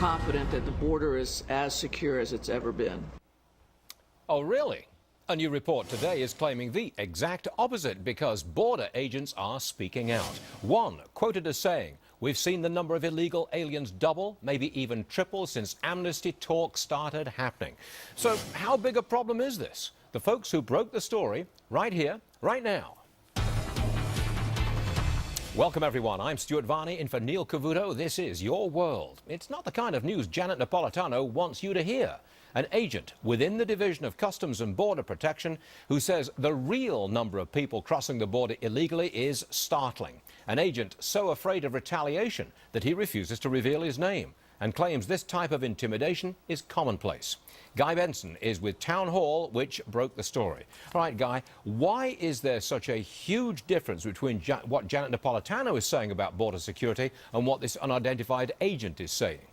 confident that the border is as secure as it's ever been. Oh, really? A new report today is claiming the exact opposite because border agents are speaking out. One quoted as saying, "We've seen the number of illegal aliens double, maybe even triple since Amnesty talks started happening." So how big a problem is this? The folks who broke the story right here, right now. Welcome, everyone. I'm Stuart Varney in for Neil Cavuto. This is Your World. It's not the kind of news Janet Napolitano wants you to hear. An agent within the Division of Customs and Border Protection who says the real number of people crossing the border illegally is startling. An agent so afraid of retaliation that he refuses to reveal his name and claims this type of intimidation is commonplace. Guy Benson is with Town Hall, which broke the story. All right, Guy, why is there such a huge difference between what Janet Napolitano is saying about border security and what this unidentified agent is saying?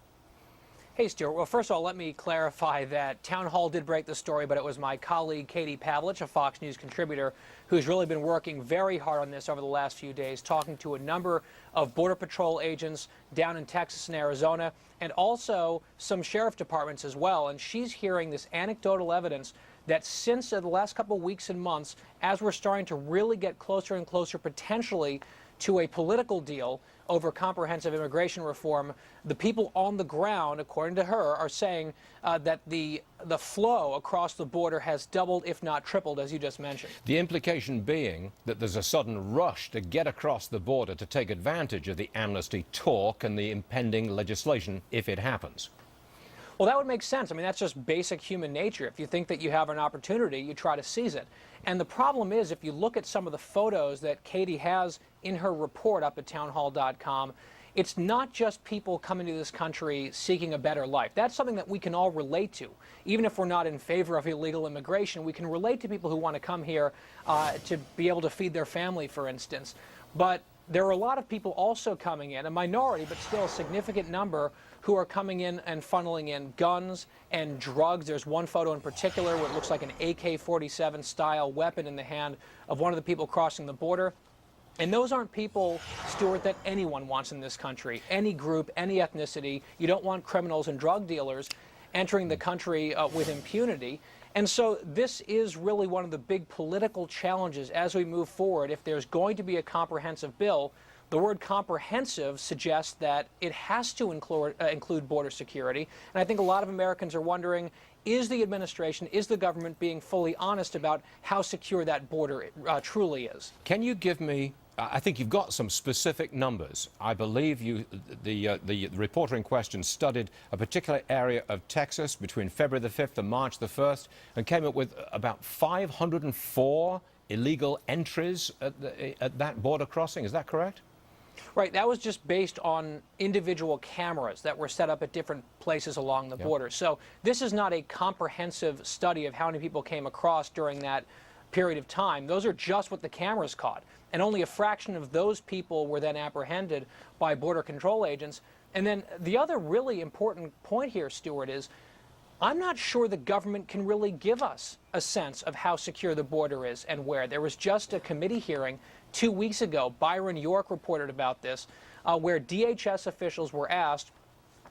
Hey, Stuart. Well, first of all, let me clarify that Town Hall did break the story, but it was my colleague, Katie Pavlich, a Fox News contributor, who's really been working very hard on this over the last few days, talking to a number of Border Patrol agents down in Texas and Arizona, and also some sheriff departments as well. And she's hearing this anecdotal evidence that since the last couple of weeks and months, as we're starting to really get closer and closer potentially to a political deal over comprehensive immigration reform, the people on the ground, according to her, are saying that the flow across the border has doubled, if not tripled, as you just mentioned. The implication being that there's a sudden rush to get across the border to take advantage of the amnesty talk and the impending legislation if it happens. Well, that would make sense. I mean, that's just basic human nature. If you think that you have an opportunity, you try to seize it. And the problem is, if you look at some of the photos that Katie has in her report up at townhall.com, it's not just people coming to this country seeking a better life. That's something that we can all relate to. Even if we're not in favor of illegal immigration, we can relate to people who want to come here to be able to feed their family, for instance. But there are a lot of people also coming in, a minority, but still a significant number, who are coming in and funneling in guns and drugs. There's one photo in particular where it looks like an AK-47 style weapon in the hand of one of the people crossing the border. And those aren't people, Stuart, that anyone wants in this country. Any group, any ethnicity. You don't want criminals and drug dealers entering the country with impunity. And so this is really one of the big political challenges as we move forward. If there's going to be a comprehensive bill, the word comprehensive suggests that it has to include border security. And I think a lot of Americans are wondering, is the administration, is the government being fully honest about how secure that border truly is? Can you give me, I think you've got some specific numbers. I believe the reporter in question studied a particular area of Texas between February the 5th and March the 1st and came up with about 504 illegal entries at that border crossing. Is that correct? Right. That was just based on individual cameras that were set up at different places along the border. So this is not a comprehensive study of how many people came across during that period of time. Those are just what the cameras caught. And only a fraction of those people were then apprehended by border control agents. And then the other really important point here, Stuart, is I'm not sure the government can really give us a sense of how secure the border is and where. There was just a committee hearing 2 weeks ago. Byron York reported about this, where DHS officials were asked.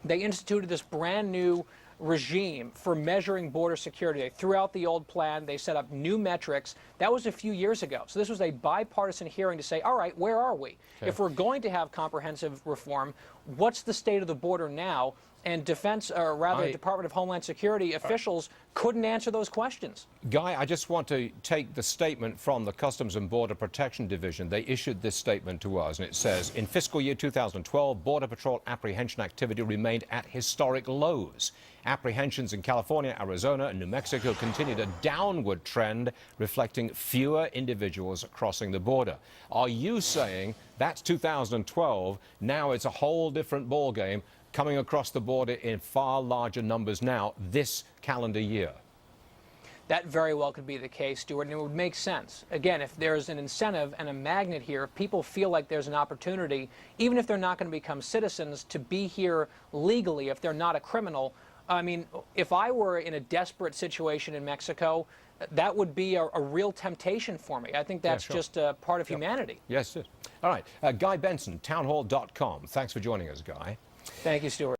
They instituted this brand new regime for measuring border security. They threw out the old plan. They set up new metrics. That was a few years ago. So this was a bipartisan hearing to say, all right, where are we? Okay. If we're going to have comprehensive reform, what's the state of the border now? And Department of Homeland Security officials couldn't answer those questions. Guy, I just want to take the statement from the Customs and Border Protection Division. They issued this statement to us, and it says, in fiscal year 2012, Border Patrol apprehension activity remained at historic lows. Apprehensions in California, Arizona, and New Mexico continued a downward trend, reflecting fewer individuals crossing the border. Are you saying that's 2012, now it's a whole different ballgame, coming across the border in far larger numbers now this calendar year? That very well could be the case, Stuart, and it would make sense. Again, if there's an incentive and a magnet here, if people feel like there's an opportunity, even if they're not going to become citizens, to be here legally, if they're not a criminal. I mean, if I were in a desperate situation in Mexico, that would be a real temptation for me. I think that's just a part of humanity. Yes, it is. All right. Guy Benson, townhall.com. Thanks for joining us, Guy. Thank you, Stuart.